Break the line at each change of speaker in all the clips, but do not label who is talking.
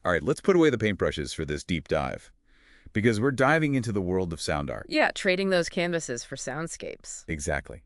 All right, let's put away the paintbrushes for this deep dive, because we're diving into the world of sound art.
Yeah, trading those canvases for soundscapes.
Exactly.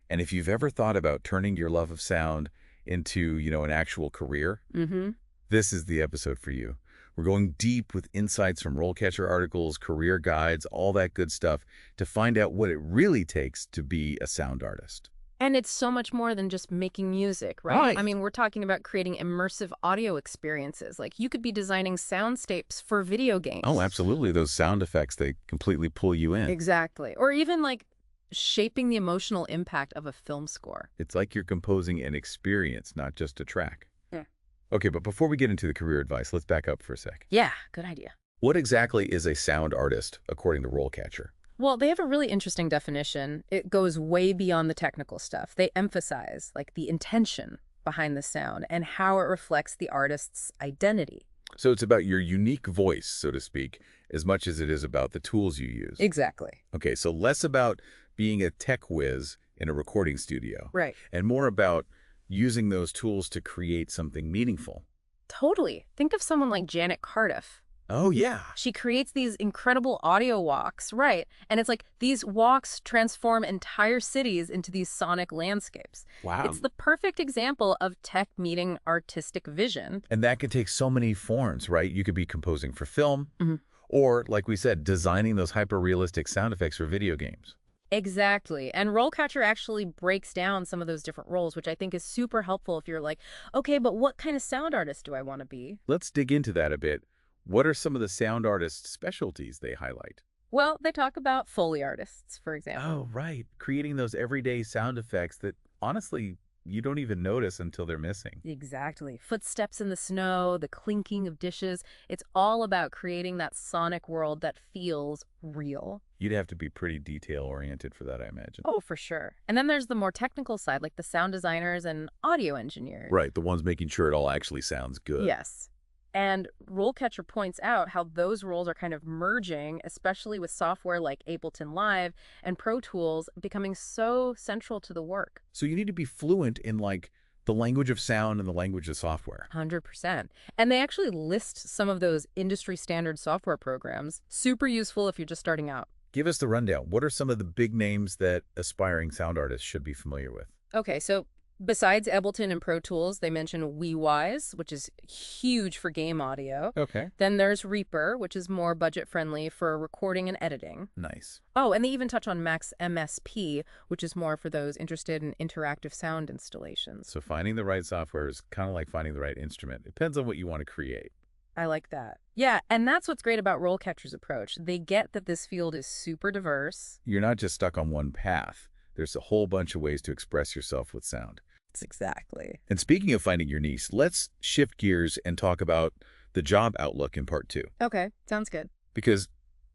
And if you've ever thought about turning your love of sound into, an actual career,
Mm-hmm.
this is the episode for you. We're going deep with insights from RoleCatcher articles, career guides, all that good stuff to find out what it really takes to be a sound artist.
And it's so much more than just making music, right?
Right.
I mean, we're talking about creating immersive audio experiences. Like you could be designing soundscapes for video games.
Oh, absolutely. Those sound effects, they completely pull you in.
Exactly. Or even like shaping the emotional impact of a film score.
It's like you're composing an experience, not just a track.
Yeah.
Okay, but before we get into the career advice, let's back up for a sec.
Yeah, good idea.
What exactly is a sound artist, according to RoleCatcher?
Well, they have a really interesting definition. It goes way beyond the technical stuff. They emphasize like the intention behind the sound and how it reflects the artist's identity.
So it's about your unique voice, so to speak, as much as it is about the tools you use.
Exactly.
Okay, so less about being a tech whiz in a recording studio,
Right.
and more about using those tools to create something meaningful.
Totally. Think of someone like Janet Cardiff.
Oh, yeah.
She creates these incredible audio walks, right? And it's like these walks transform entire cities into these sonic landscapes.
Wow.
It's the perfect example of tech meeting artistic vision.
And that can take so many forms, right? You could be composing for film,
Mhm.
or, like we said, designing those hyper-realistic sound effects for video games.
Exactly. And RoleCatcher actually breaks down some of those different roles, which I think is super helpful if you're like, okay, but what kind of sound artist do I want to be?
Let's dig into that a bit. What are some of the sound artists' specialties they highlight?
Well, they talk about Foley artists, for example.
Oh, right. Creating those everyday sound effects that, honestly, you don't even notice until they're missing.
Exactly. Footsteps in the snow, the clinking of dishes. It's all about creating that sonic world that feels real.
You'd have to be pretty detail-oriented for that, I imagine.
Oh, for sure. And then there's the more technical side, like the sound designers and audio engineers.
Right, the ones making sure it all actually sounds good.
Yes. And RoleCatcher points out how those roles are kind of merging, especially with software like Ableton Live and Pro Tools becoming so central to the work.
So you need to be fluent in, like, the language of sound and the language of software.
100%. And they actually list some of those industry standard software programs. Super useful if you're just starting out.
Give us the rundown. What are some of the big names that aspiring sound artists should be familiar with?
Okay, so besides Ableton and Pro Tools, they mention WeWise, which is huge for game audio.
Okay.
Then there's Reaper, which is more budget-friendly for recording and editing.
Nice.
Oh, and they even touch on Max MSP, which is more for those interested in interactive sound installations.
So finding the right software is kind of like finding the right instrument. It depends on what you want to create.
I like that. Yeah, and that's what's great about RoleCatcher's approach. They get that this field is super diverse.
You're not just stuck on one path. There's a whole bunch of ways to express yourself with sound.
Exactly.
And speaking of finding your niche, let's shift gears and talk about the job outlook in part 2.
Okay, sounds good.
Because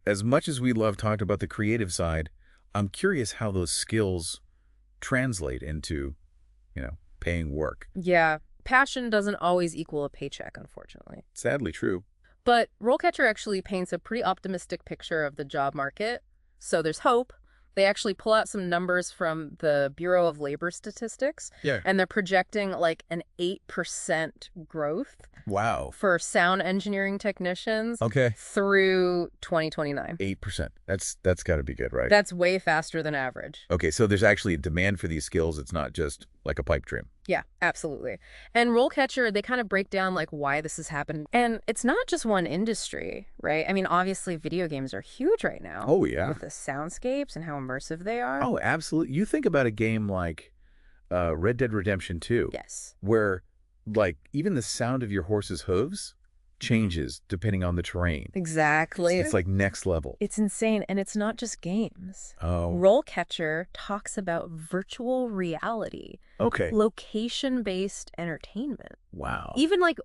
as much as we love talking about the creative side, I'm curious how those skills translate into, paying work.
Yeah, passion doesn't always equal a paycheck, unfortunately.
Sadly true.
But RoleCatcher actually paints a pretty optimistic picture of the job market, so there's hope. They actually pull out some numbers from the Bureau of Labor Statistics,
Yeah.
and they're projecting like an 8% growth
Wow.
for sound engineering technicians
Okay.
through 2029.
8%. That's got to be good, right?
That's way faster than average.
Okay, so there's actually a demand for these skills. It's not just like a pipe dream.
Yeah, absolutely. And RoleCatcher, they kind of break down like why this has happened. And it's not just one industry, right? I mean, obviously video games are huge right now.
Oh, yeah.
With the soundscapes and how immersive they are.
Oh, absolutely. You think about a game like Red Dead Redemption 2.
Yes.
Where, like, even the sound of your horse's hooves changes depending on the terrain.
Exactly.
It's like next level.
It's insane. And it's not just games.
Oh.
RoleCatcher talks about virtual reality,
Okay.
location-based entertainment,
Wow.
even like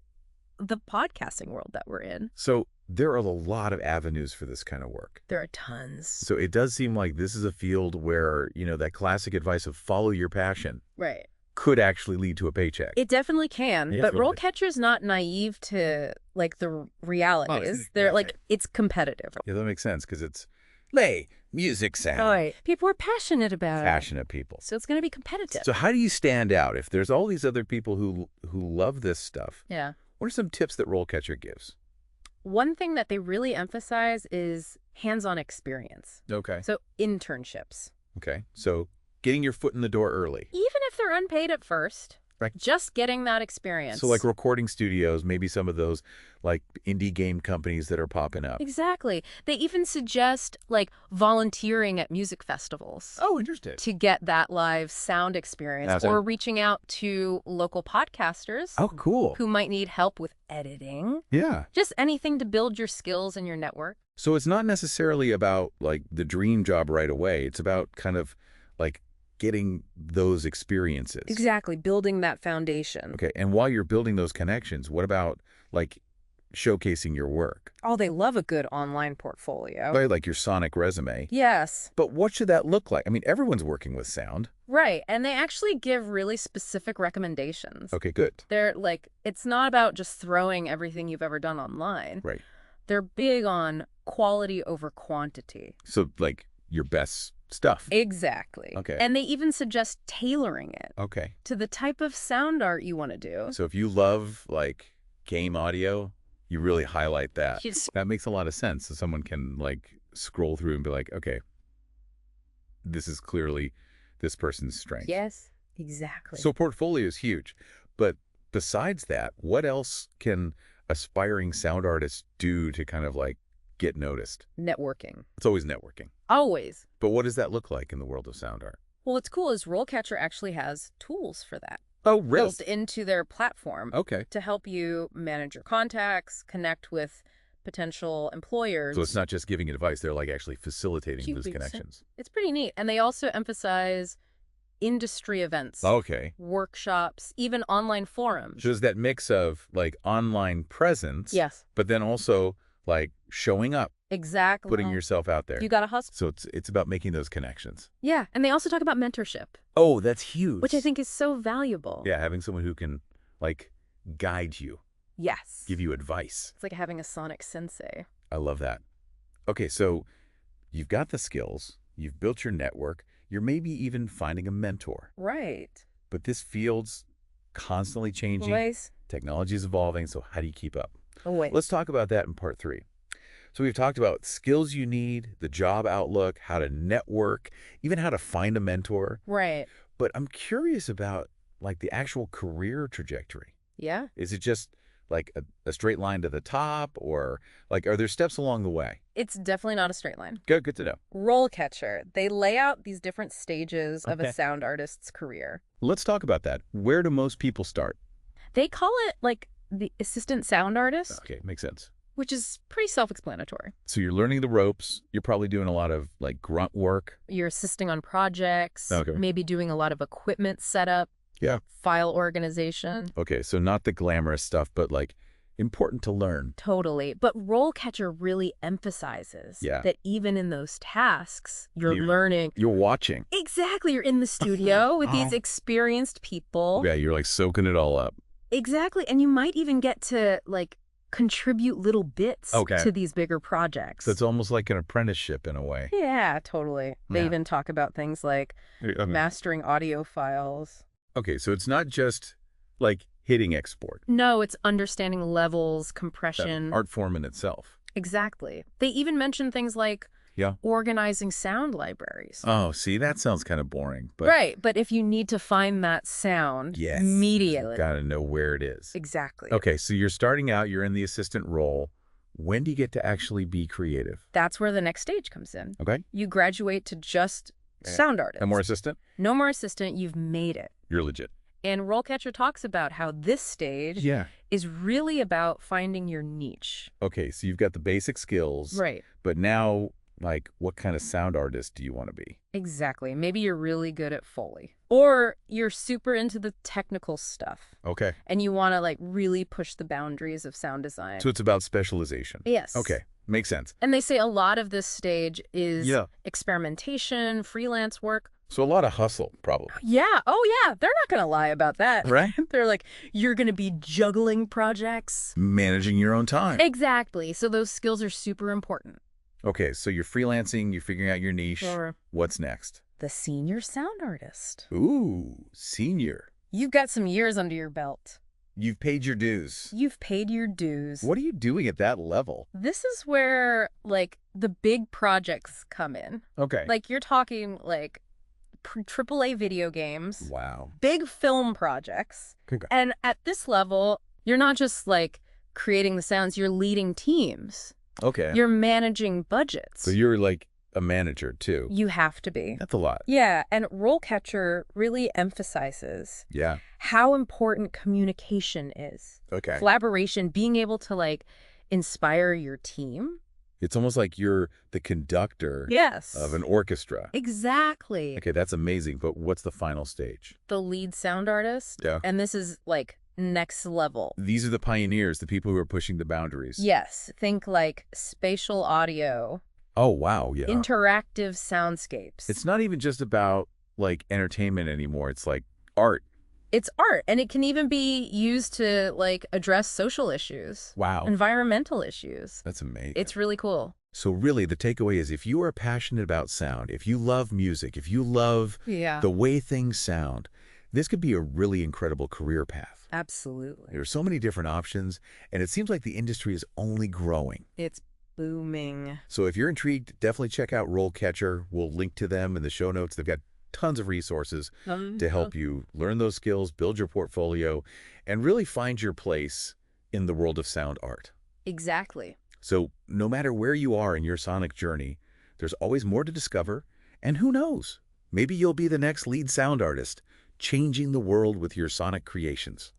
the podcasting world that we're in.
So there are a lot of avenues for this kind of work.
There are tons.
So it does seem like this is a field where, that classic advice of follow your passion
Right.
could actually lead to a paycheck.
It definitely can,
Yeah,
but
totally.
RoleCatcher's not naive to like the realities. They're like, it's competitive.
Yeah, that makes sense because it's lay music sound.
Right. People are passionate about it.
Passionate people.
So it's going to be competitive.
So how do you stand out if there's all these other people who love this stuff?
Yeah.
What are some tips that RoleCatcher gives?
One thing that they really emphasize is hands-on experience.
Okay.
So internships.
Okay. So getting your foot in the door early.
Even if they're unpaid at first,
Right.
just getting that experience.
So like recording studios, maybe some of those like indie game companies that are popping up.
Exactly. They even suggest like volunteering at music festivals
Oh, interesting.
to get that live sound experience,
That's
or
it.
reaching out to local podcasters
Oh, cool.
who might need help with editing.
Yeah.
Just anything to build your skills and your network.
So it's not necessarily about like the dream job right away. It's about kind of like getting those experiences.
Exactly. Building that foundation.
Okay. And while you're building those connections, what about like showcasing your work?
Oh, they love a good online portfolio.
Right, like your sonic resume.
Yes.
But what should that look like? I mean, everyone's working with sound.
Right. And they actually give really specific recommendations.
Okay, good.
They're like, it's not about just throwing everything you've ever done online.
Right.
They're big on quality over quantity.
So like your best stuff.
Exactly.
Okay.
And they even suggest tailoring it
Okay.
to the type of sound art you want to do.
So if you love like game audio, you really highlight that.
Yes.
That makes a lot of sense. So someone can like scroll through and be like, okay, this is clearly this person's strength.
Yes, exactly.
So portfolio is huge. But besides that, what else can aspiring sound artists do to kind of like get noticed?
Networking.
It's always networking.
Always.
But what does that look like in the world of sound art?
Well, what's cool is RoleCatcher actually has tools for that
Oh, really?
built into their platform
Okay.
to help you manage your contacts, connect with potential employers.
So it's not just giving advice, they're like actually facilitating those
100%.
connections.
It's pretty neat. And they also emphasize industry events,
Okay.
workshops, even online forums.
So there's that mix of like online presence,
Yes,
but then also like showing up,
exactly.
putting yourself out there.
You got to hustle.
So it's about making those connections.
Yeah. And they also talk about mentorship,
Oh, that's huge.
which I think is so valuable.
Yeah, having someone who can like guide you,
Yes.
give you advice.
It's like having a sonic sensei.
I love that. Okay, so you've got the skills, you've built your network, you're maybe even finding a mentor.
Right.
But this field's constantly changing.
Always.
Technology is evolving, so how do you keep up?
Always.
Let's talk about that in part 3. So we've talked about skills you need, the job outlook, how to network, even how to find a mentor.
Right.
But I'm curious about like the actual career trajectory.
Yeah.
Is it just like a straight line to the top, or like are there steps along the way?
It's definitely not a straight line.
Good to know.
RoleCatcher. They lay out these different stages of
Okay.
a sound artist's career.
Let's talk about that. Where do most people start?
They call it like the assistant sound artist,
Okay, makes sense.
which is pretty self-explanatory.
So you're learning the ropes. You're probably doing a lot of like grunt work.
You're assisting on projects,
Okay.
maybe doing a lot of equipment setup,
Yeah.
file organization.
Okay, so not the glamorous stuff, but like important to learn.
Totally. But RoleCatcher really emphasizes
Yeah.
that even in those tasks, you're
You're-
learning.
You're watching.
Exactly. You're in the studio with these experienced people.
Yeah, you're like soaking it all up.
Exactly. And you might even get to like contribute little bits
Okay.
to these bigger projects.
So it's almost like an apprenticeship in a way.
Yeah, totally. They
Yeah.
even talk about things like mastering audio files.
Okay, so it's not just like hitting export,
No, it's understanding levels,
that
compression.
art form in itself.
Exactly. They even mention things like
Yeah.
organizing sound libraries.
Oh, see, that sounds kind of boring. But
Right, but if you need to find that sound
yes,
immediately.
got to know where it is.
Exactly.
Okay, so you're starting out, you're in the assistant role. When do you get to actually be creative?
That's where the next stage comes in.
Okay.
You graduate to just
Yeah.
sound artist.
No more assistant?
No more assistant, you've made it.
You're legit.
And RoleCatcher talks about how this stage
Yeah.
is really about finding your niche.
Okay, so you've got the basic skills,
Right.
but now, like, what kind of sound artist do you want to be?
Exactly. Maybe you're really good at Foley. Or you're super into the technical stuff
Okay,
and you want to like really push the boundaries of sound design.
so it's about specialization.
Yes.
Okay, makes sense.
And they say a lot of this stage is
Yeah.
experimentation, freelance work.
So a lot of hustle, probably.
Yeah. Oh, yeah. They're not going to lie about that.
Right?
They're like, you're going to be juggling projects.
Managing your own time.
Exactly. So those skills are super important.
Okay, so you're freelancing, you're figuring out your niche.
Or
What's next?
the senior sound artist.
Ooh, senior.
You've got some years under your belt.
You've paid your dues.
You've paid your dues.
What are you doing at that level?
This is where, like, the big projects come in.
Okay.
Like, you're talking, like, AAA video games,
Wow.
big film projects.
Congrats.
And at this level, you're not just, like, creating the sounds, you're leading teams.
Okay.
You're managing budgets.
So you're like a manager too.
You have to be.
That's a lot.
Yeah, and RoleCatcher really emphasizes
Yeah.
how important communication is.
Okay.
Collaboration, being able to, like, inspire your team.
It's almost like you're the conductor
Yes.
of an orchestra.
Exactly.
Okay, that's amazing. But what's the final stage?
The lead sound artist.
Yeah.
And this is, like, next level.
These are the pioneers, the people who are pushing the boundaries.
Yes. Think like spatial audio,
Oh, wow. Yeah.
interactive soundscapes.
It's not even just about like entertainment anymore. It's like art.
It's art, and it can even be used to, like, address social issues,
Wow.
environmental issues.
That's amazing.
It's really cool.
So really, the takeaway is if you are passionate about sound, if you love music, if you love
Yeah.
the way things sound, this could be a really incredible career path.
Absolutely.
There are so many different options, and it seems like the industry is only growing.
It's booming.
So if you're intrigued, definitely check out RoleCatcher. We'll link to them in the show notes. They've got tons of resources to help you learn those skills, build your portfolio, and really find your place in the world of sound art.
Exactly.
So no matter where you are in your sonic journey, there's always more to discover, and who knows, maybe you'll be the next lead sound artist, changing the world with your sonic creations.